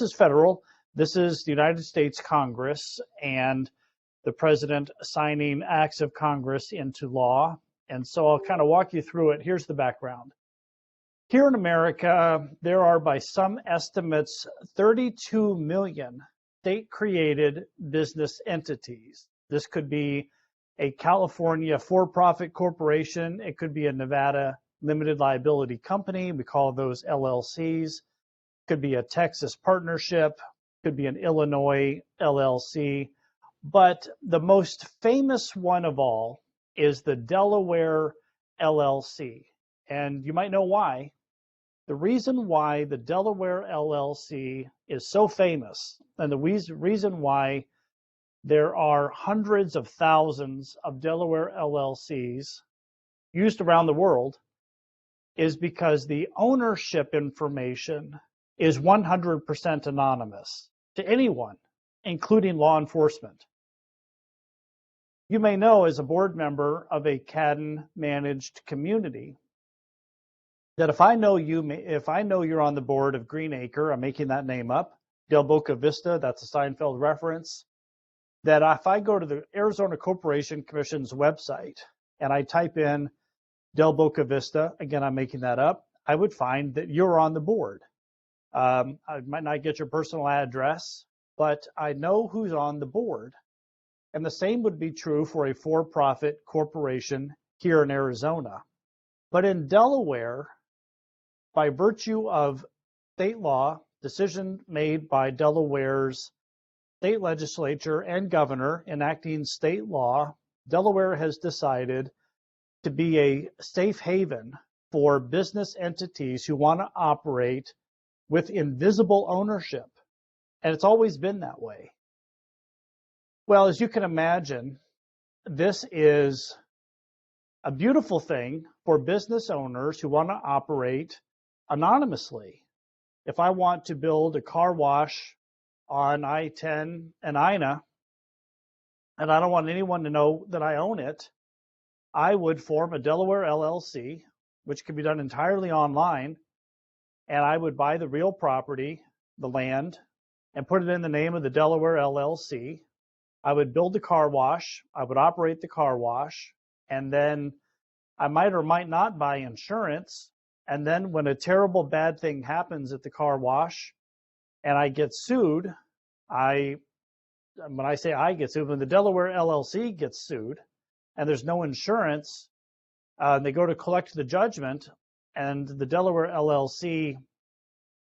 is federal. This is the United States Congress and the president signing acts of Congress into law. And so I'll kind of walk you through it. Here's the background. Here in America, there are, by some estimates, 32 million state-created business entities. This could be a California for-profit corporation. It could be a Nevada limited liability company. We call those LLCs. Could be a Texas partnership. Could be an Illinois LLC. But the most famous one of all is the Delaware LLC. And you might know why. The reason why the Delaware LLC is so famous, and the reason why there are hundreds of thousands of Delaware LLCs used around the world, is because the ownership information is 100% anonymous to anyone, including law enforcement. You may know, as a board member of a Cadden managed community, that if I know you're on the board of Greenacre, I'm making that name up, Del Boca Vista, that's a Seinfeld reference, that if I go to the Arizona Corporation Commission's website and I type in Del Boca Vista, again, I'm making that up, I would find that you're on the board. I might not get your personal address, but I know who's on the board. And the same would be true for a for-profit corporation here in Arizona. But in Delaware, by virtue of state law, decision made by Delaware's state legislature and governor enacting state law, Delaware has decided to be a safe haven for business entities who want to operate with invisible ownership. And it's always been that way. Well, as you can imagine, this is a beautiful thing for business owners who want to operate anonymously. If I want to build a car wash on I-10 and Ina, and I don't want anyone to know that I own it, I would form a Delaware LLC, which can be done entirely online, and I would buy the real property, the land, and put it in the name of the Delaware LLC. I would build the car wash, I would operate the car wash, and then I might or might not buy insurance. And then when a terrible bad thing happens at the car wash and I get sued, when I say I get sued, when the Delaware LLC gets sued and there's no insurance, they go to collect the judgment, and the Delaware LLC,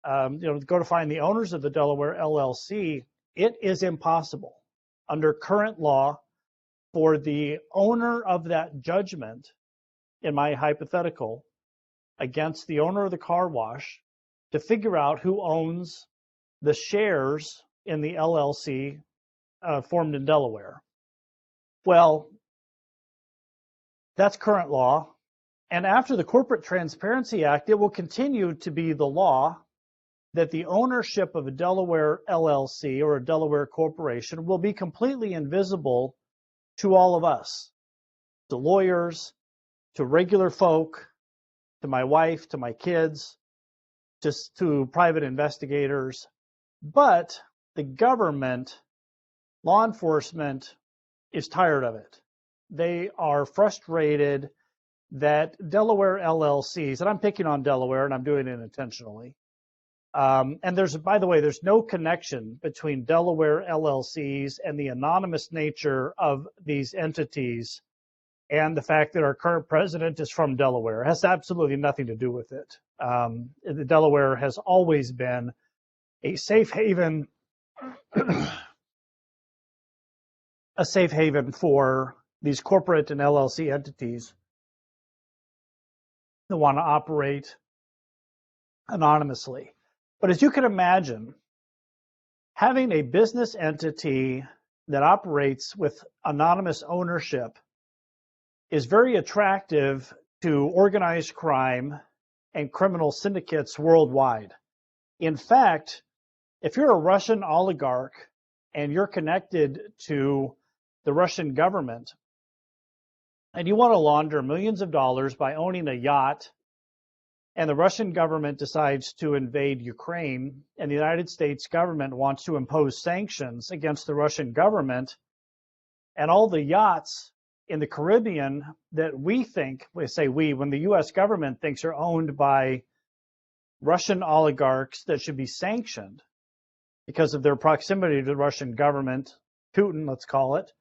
go to find the owners of the Delaware LLC, it is impossible under current law for the owner of that judgment, in my hypothetical, against the owner of the car wash, to figure out who owns the shares in the LLC formed in Delaware. Well, that's current law. And after the Corporate Transparency Act, it will continue to be the law that the ownership of a Delaware LLC or a Delaware corporation will be completely invisible to all of us, to lawyers, to regular folk, to my wife, to my kids, to private investigators. But the government, law enforcement, is tired of it. They are frustrated that Delaware LLCs, and I'm picking on Delaware and I'm doing it intentionally, and by the way, there's no connection between Delaware LLCs and the anonymous nature of these entities and the fact that our current president is from Delaware. It has absolutely nothing to do with it. Delaware has always been a safe haven, for these corporate and LLC entities that want to operate anonymously. But as you can imagine, having a business entity that operates with anonymous ownership is very attractive to organized crime and criminal syndicates worldwide. In fact, if you're a Russian oligarch and you're connected to the Russian government and you want to launder millions of dollars by owning a yacht and the Russian government decides to invade Ukraine, and the United States government wants to impose sanctions against the Russian government, and all the yachts in the Caribbean that we think, when the US government thinks are owned by Russian oligarchs that should be sanctioned because of their proximity to the Russian government, Putin, let's call it,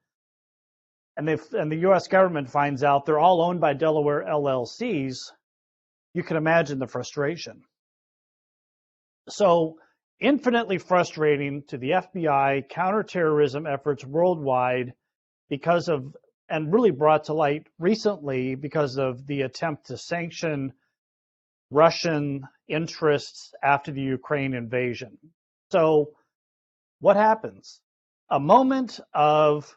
and the US government finds out they're all owned by Delaware LLCs, you can imagine the frustration. So infinitely frustrating to the FBI, counterterrorism efforts worldwide because of, and really brought to light recently because of the attempt to sanction Russian interests after the Ukraine invasion. So what happens? A moment of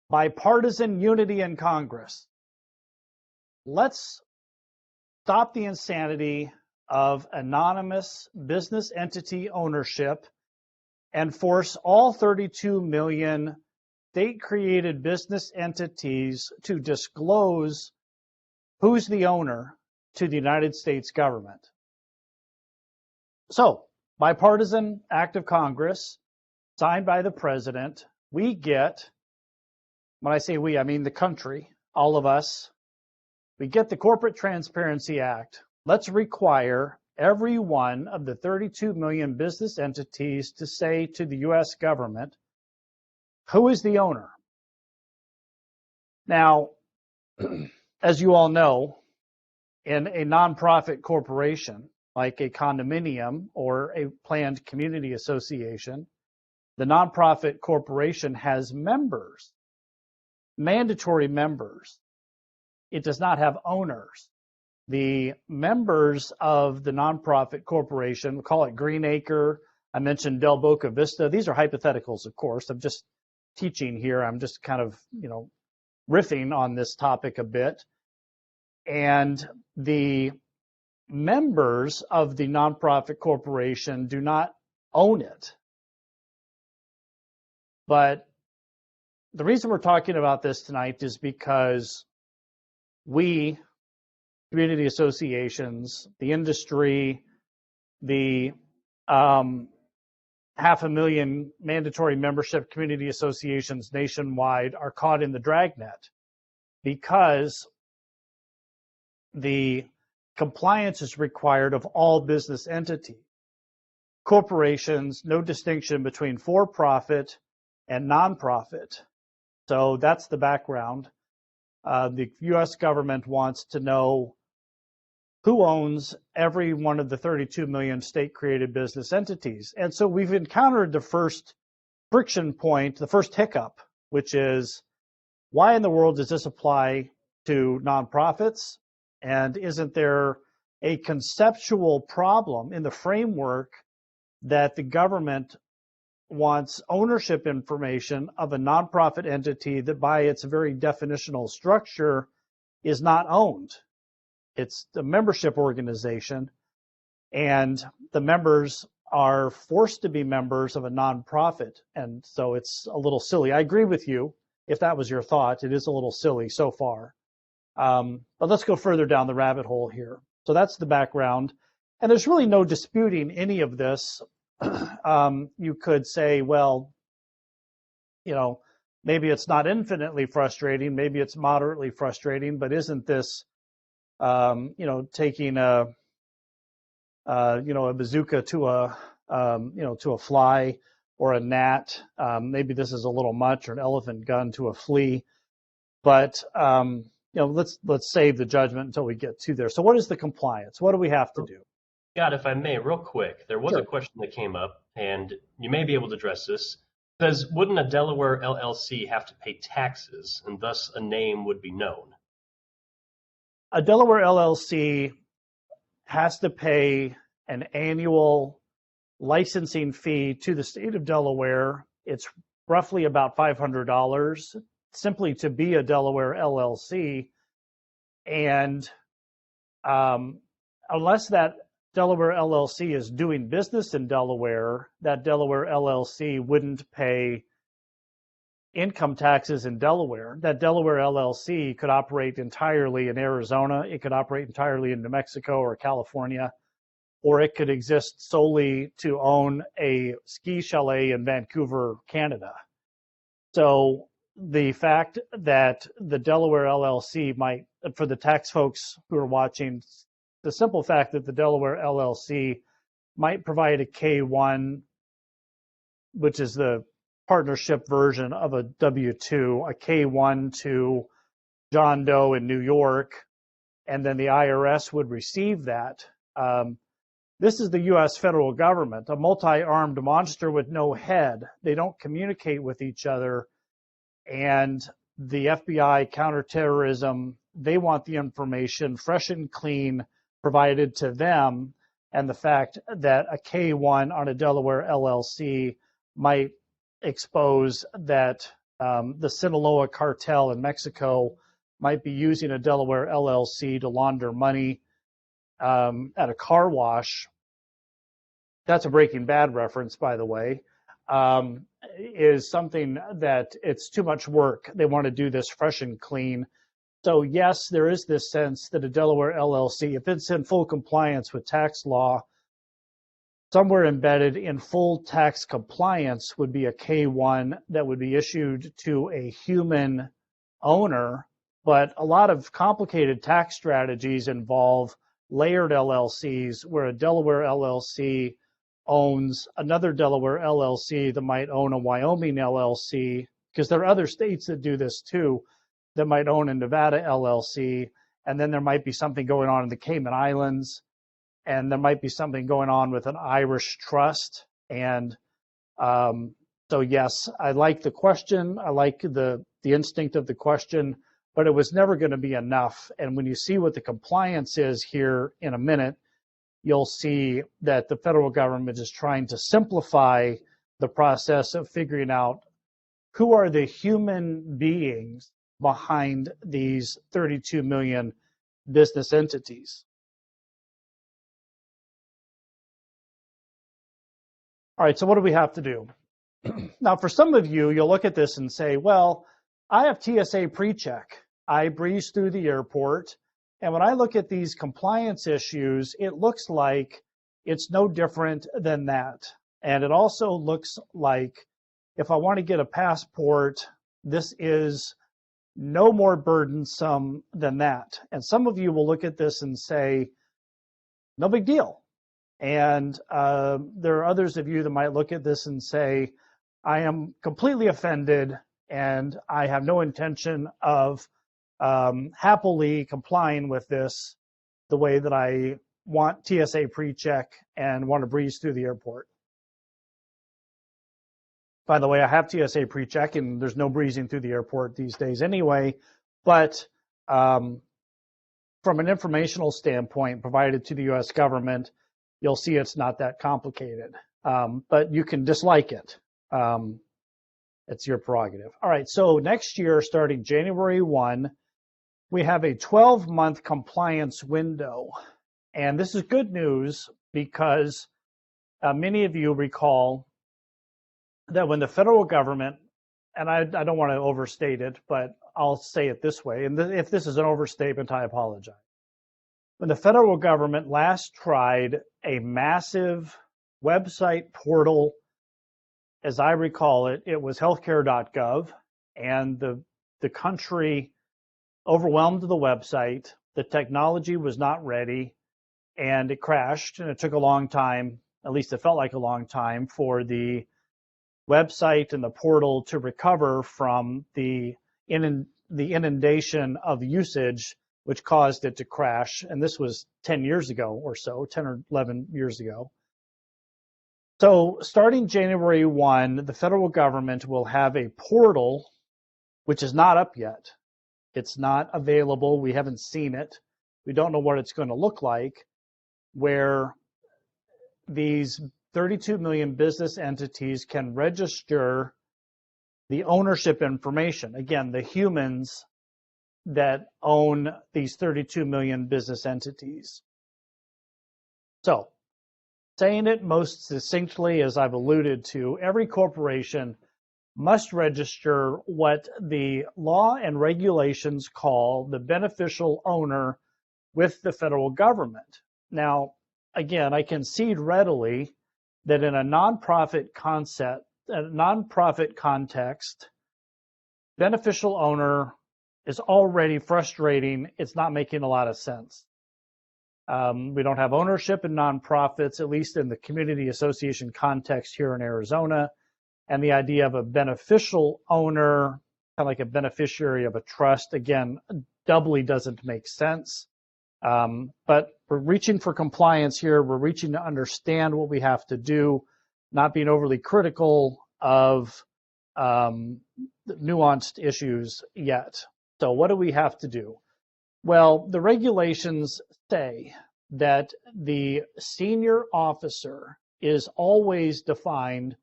bipartisan unity in Congress. Let's stop the insanity of anonymous business entity ownership and force all 32 million state-created business entities to disclose who's the owner to the United States government. So, bipartisan act of Congress, signed by the president, we get, when I say we, I mean the country, all of us, we get the Corporate Transparency Act. Let's require every one of the 32 million business entities to say to the US government, who is the owner? Now, as you all know, in a nonprofit corporation, like a condominium or a planned community association, the nonprofit corporation has members, mandatory members. It does not have owners. The members of the nonprofit corporation, we'll call it Greenacre, I mentioned Del Boca Vista. These are hypotheticals, of course. I'm just teaching here. I'm just kind of, riffing on this topic a bit. And the members of the nonprofit corporation do not own it. But the reason we're talking about this tonight is because we, community associations, the industry, the 500,000 mandatory membership community associations nationwide are caught in the dragnet because the compliance is required of all business entities. Corporations, no distinction between for-profit and nonprofit. So that's the background. The U.S. government wants to know who owns every one of the 32 million state-created business entities. And so we've encountered the first friction point, the first hiccup, which is, why in the world does this apply to nonprofits? And isn't there a conceptual problem in the framework that the government wants ownership information of a nonprofit entity that by its very definitional structure is not owned? It's a membership organization, and the members are forced to be members of a nonprofit. And so it's a little silly. I agree with you. If that was your thought, it is a little silly so far. But let's go further down the rabbit hole here. So that's the background. And there's really no disputing any of this. You could say, well, maybe it's not infinitely frustrating. Maybe it's moderately frustrating, but isn't this taking a bazooka to a fly or a gnat? Maybe this is a little much, or an elephant gun to a flea. But let's save the judgment until we get to there. So what is the compliance? What do we have to do? Scott, if I may, real quick, there was a question that came up, and you may be able to address this. It says, wouldn't a Delaware LLC have to pay taxes, and thus a name would be known? A Delaware LLC has to pay an annual licensing fee to the state of Delaware. It's roughly about $500 simply to be a Delaware LLC. And unless that Delaware LLC is doing business in Delaware, that Delaware LLC wouldn't pay income taxes in Delaware. That Delaware LLC could operate entirely in Arizona, it could operate entirely in New Mexico or California, or it could exist solely to own a ski chalet in Vancouver, Canada. So the fact that the Delaware LLC might, for the tax folks who are watching, the simple fact that the Delaware LLC might provide a K-1, which is the partnership version of a W-2, a K-1 to John Doe in New York, and then the IRS would receive that. This is the U.S. federal government, a multi-armed monster with no head. They don't communicate with each other. And the FBI, counterterrorism, they want the information fresh and clean provided to them. And the fact that a K-1 on a Delaware LLC might expose that the Sinaloa cartel in Mexico might be using a Delaware LLC to launder money at a car wash. That's a Breaking Bad reference, by the way, is something that it's too much work. They want to do this fresh and clean. So yes, there is this sense that a Delaware LLC, if it's in full compliance with tax law, somewhere embedded in full tax compliance would be a K-1 that would be issued to a human owner. But a lot of complicated tax strategies involve layered LLCs where a Delaware LLC owns another Delaware LLC that might own a Wyoming LLC, because there are other states that do this too, that might own a Nevada LLC. And then there might be something going on in the Cayman Islands, and there might be something going on with an Irish trust. And so yes, I like the question. I like the instinct of the question, but it was never going to be enough. And when you see what the compliance is here in a minute, you'll see that the federal government is trying to simplify the process of figuring out who are the human beings behind these 32 million business entities. All right, so what do we have to do? Now, for some of you, you'll look at this and say, well, I have TSA PreCheck. I breeze through the airport. And when I look at these compliance issues, it looks like it's no different than that. And it also looks like if I want to get a passport, this is no more burdensome than that. And some of you will look at this and say, no big deal. And there are others of you that might look at this and say, I am completely offended and I have no intention of happily complying with this the way that I want TSA PreCheck and want to breeze through the airport. By the way, I have TSA PreCheck and there's no breezing through the airport these days anyway, but from an informational standpoint provided to the US government, you'll see it's not that complicated, but you can dislike it. It's your prerogative. All right, so next year, starting January 1, we have a 12-month compliance window. And this is good news because many of you recall that when the federal government, and I don't want to overstate it, but I'll say it this way, and if this is an overstatement, I apologize. When the federal government last tried a massive website portal, as I recall it, it was healthcare.gov, and the country overwhelmed the website. The technology was not ready, and it crashed, and it took a long time, at least it felt like a long time, for the website and the portal to recover from the inundation of usage, which caused it to crash. And this was 10 years ago or so, 10 or 11 years ago. So starting January 1, the federal government will have a portal, which is not up yet. It's not available. We haven't seen it. We don't know what it's going to look like, where these 32 million business entities can register the ownership information. Again, the humans that own these 32 million business entities. So, saying it most succinctly, as I've alluded to, every corporation must register what the law and regulations call the beneficial owner with the federal government. Now, again, I concede readily that in a nonprofit context, beneficial owner is already frustrating. It's not making a lot of sense. We don't have ownership in nonprofits, at least in the community association context here in Arizona. And the idea of a beneficial owner, kind of like a beneficiary of a trust, again, doubly doesn't make sense. But we're reaching for compliance here. We're reaching to understand what we have to do, not being overly critical of nuanced issues yet. So what do we have to do? Well, the regulations say that the senior officer is always defined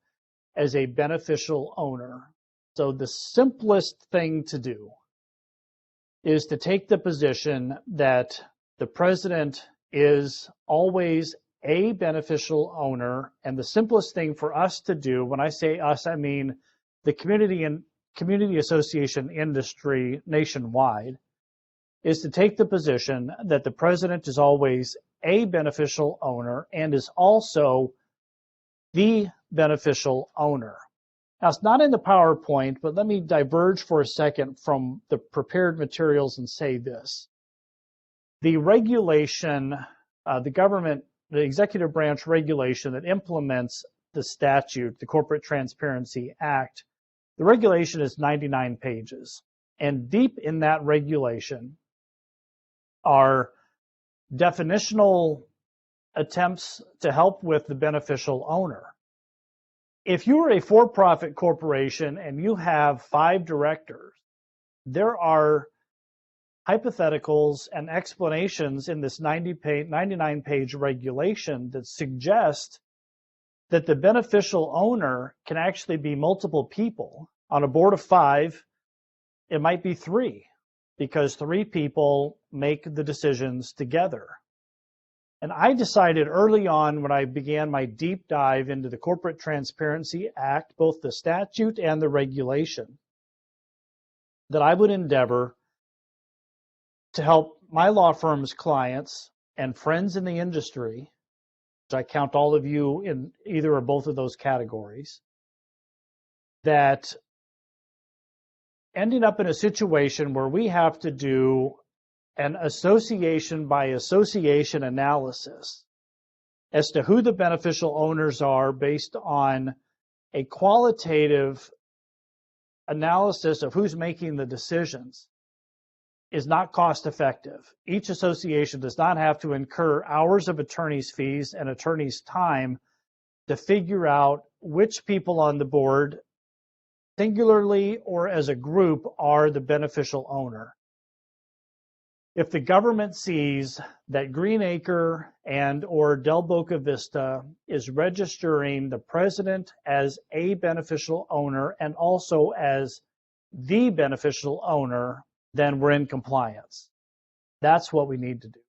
as a beneficial owner. So the simplest thing to do is to take the position that the president is always a beneficial owner. And the simplest thing for us to do, when I say us, I mean the community association industry nationwide, is to take the position that the president is always a beneficial owner and is also the beneficial owner. Now, it's not in the PowerPoint, but let me diverge for a second from the prepared materials and say this. The regulation, the executive branch regulation that implements the statute, the Corporate Transparency Act, the regulation is 99 pages. And deep in that regulation are definitional attempts to help with the beneficial owner. If you are a for-profit corporation and you have 5 directors, there are hypotheticals and explanations in this 99-page regulation that suggest that the beneficial owner can actually be multiple people. On a board of 5, it might be 3, because 3 people make the decisions together. And I decided early on when I began my deep dive into the Corporate Transparency Act, both the statute and the regulation, that I would endeavor to help my law firm's clients and friends in the industry, which I count all of you in either or both of those categories, that ending up in a situation where we have to do an association by association analysis as to who the beneficial owners are based on a qualitative analysis of who's making the decisions is not cost effective. Each association does not have to incur hours of attorney's fees and attorney's time to figure out which people on the board, singularly or as a group, are the beneficial owner. If the government sees that Greenacre and or Del Boca Vista is registering the president as a beneficial owner and also as the beneficial owner, then we're in compliance. That's what we need to do.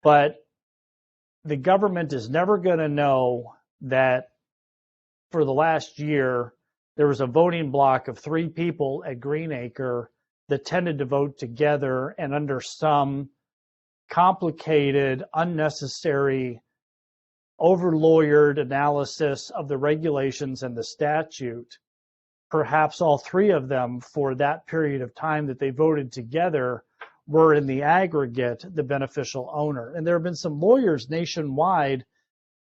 But the government is never going to know that for the last year, there was a voting block of 3 people at Greenacre that tended to vote together, and under some complicated, unnecessary, over-lawyered analysis of the regulations and the statute, perhaps all 3 of them for that period of time that they voted together were in the aggregate the beneficial owner. And there have been some lawyers nationwide.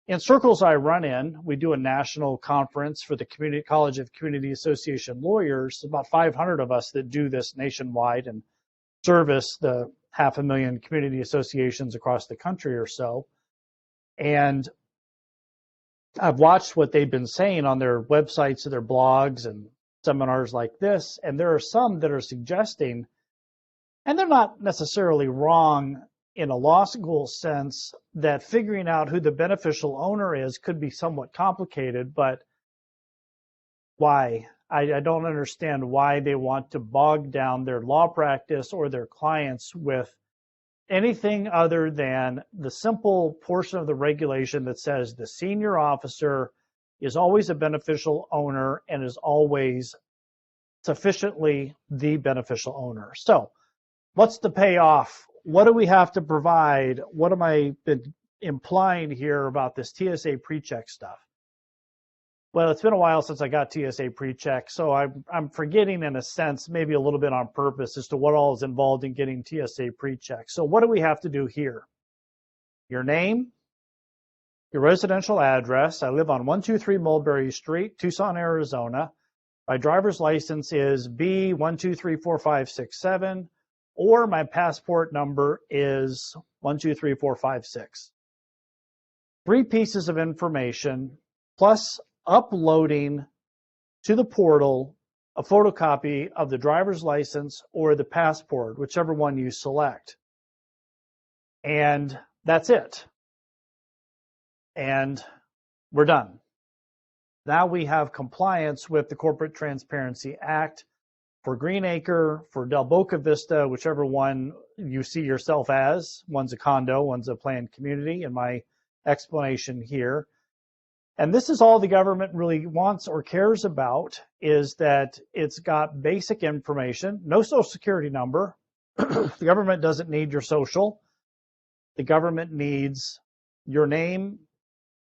In circles I run in, we do a national conference for the College of Community Association Lawyers, about 500 of us that do this nationwide and service the 500,000 community associations across the country or so. And I've watched what they've been saying on their websites, their blogs and seminars like this, and there are some that are suggesting, and they're not necessarily wrong in a law school sense, that figuring out who the beneficial owner is could be somewhat complicated, but why? I don't understand why they want to bog down their law practice or their clients with anything other than the simple portion of the regulation that says the senior officer is always a beneficial owner and is always sufficiently the beneficial owner. So what's the payoff? What do we have to provide? What am I been implying here about this TSA PreCheck stuff? Well, it's been a while since I got TSA PreCheck, so I'm forgetting in a sense, maybe a little bit on purpose, as to what all is involved in getting TSA PreCheck. So what do we have to do here? Your name, your residential address. I live on 123 Mulberry Street, Tucson, Arizona. My driver's license is B1234567, or my passport number is 123456. 3 pieces of information, plus uploading to the portal a photocopy of the driver's license or the passport, whichever one you select. And that's it. And we're done. Now we have compliance with the Corporate Transparency Act for Greenacre, for Del Boca Vista, whichever one you see yourself as. One's a condo, one's a planned community in my explanation here. And this is all the government really wants or cares about, is that it's got basic information, no social security number. The government doesn't need your social. The government needs your name,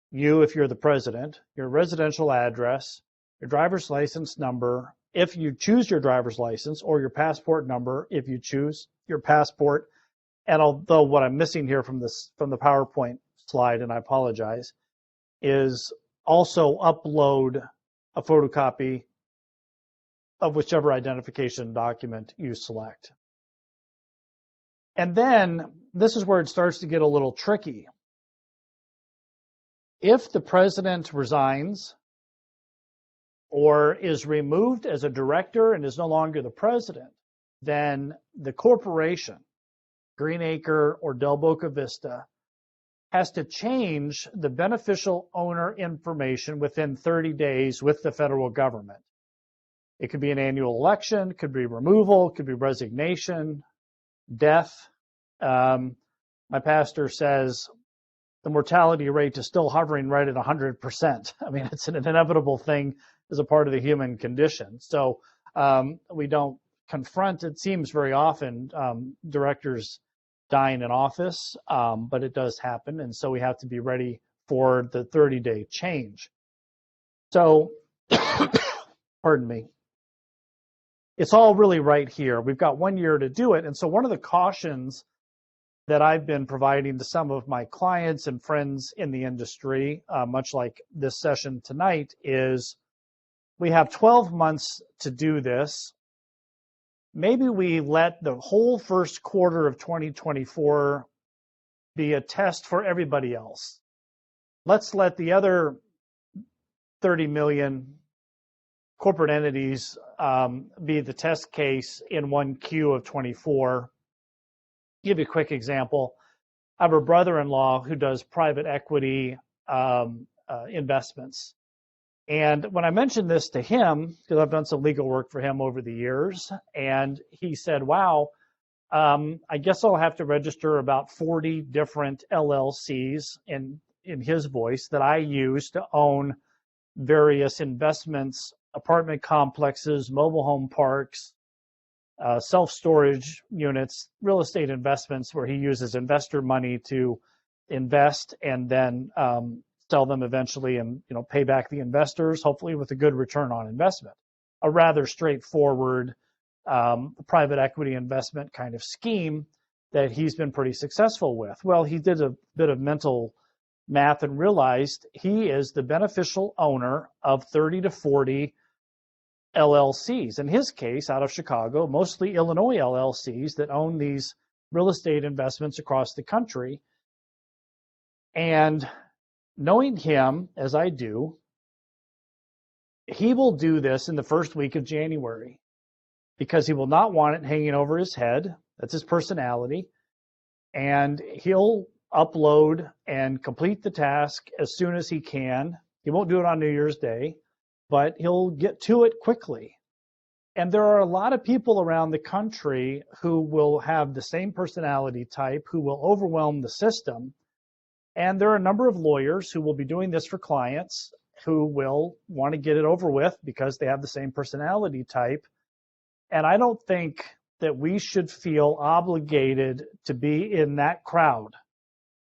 you if you're the president, your residential address, your driver's license number, if you choose your driver's license, or your passport number if you choose your passport. And although what I'm missing here from the PowerPoint slide, and I apologize, is also upload a photocopy of whichever identification document you select. And then this is where it starts to get a little tricky. If the president resigns or is removed as a director and is no longer the president, then the corporation, Greenacre or Del Boca Vista, has to change the beneficial owner information within 30 days with the federal government. It could be an annual election, could be removal, could be resignation, death. My pastor says the mortality rate is still hovering right at 100%. I mean, it's an inevitable thing as a part of the human condition. So we don't confront, it seems very often, directors dying in office, but it does happen. And so we have to be ready for the 30-day change. So, pardon me. It's all really right here. We've got 1 year to do it. And so one of the cautions that I've been providing to some of my clients and friends in the industry, much like this session tonight, is we have 12 months to do this. Maybe we let the whole first quarter of 2024 be a test for everybody else. Let's let the other 30 million corporate entities be the test case in 1Q of 24. Give you a quick example. I have a brother-in-law who does private equity investments. And when I mentioned this to him, because I've done some legal work for him over the years, and he said, wow, I guess I'll have to register about 40 different LLCs in his voice that I use to own various investments, apartment complexes, mobile home parks, self-storage units, real estate investments where he uses investor money to invest and then sell them eventually and pay back the investors, hopefully with a good return on investment. A rather straightforward private equity investment kind of scheme that he's been pretty successful with. Well, he did a bit of mental math and realized he is the beneficial owner of 30 to 40 LLCs. In his case, out of Chicago, mostly Illinois LLCs that own these real estate investments across the country. And knowing him as I do, he will do this in the first week of January because he will not want it hanging over his head. That's his personality. And he'll upload and complete the task as soon as he can. He won't do it on New Year's Day, but he'll get to it quickly. And there are a lot of people around the country who will have the same personality type, who will overwhelm the system. And there are a number of lawyers who will be doing this for clients who will want to get it over with because they have the same personality type. And I don't think that we should feel obligated to be in that crowd.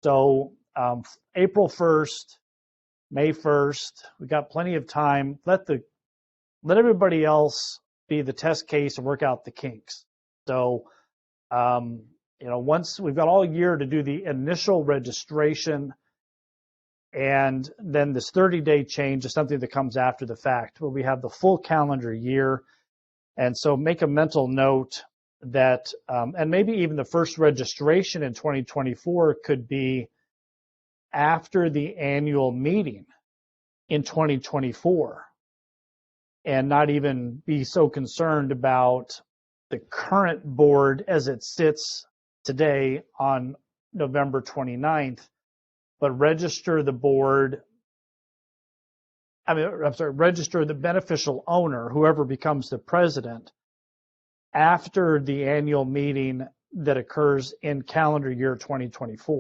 So April 1st, May 1st, we got plenty of time. Let everybody else be the test case and work out the kinks. So, once we've got all year to do the initial registration, and then this 30-day change is something that comes after the fact, where we have the full calendar year. And so make a mental note that, and maybe even the first registration in 2024 could be after the annual meeting in 2024, and not even be so concerned about the current board as it sits today on November 29th, but register the board. Register the beneficial owner, whoever becomes the president, after the annual meeting that occurs in calendar year 2024.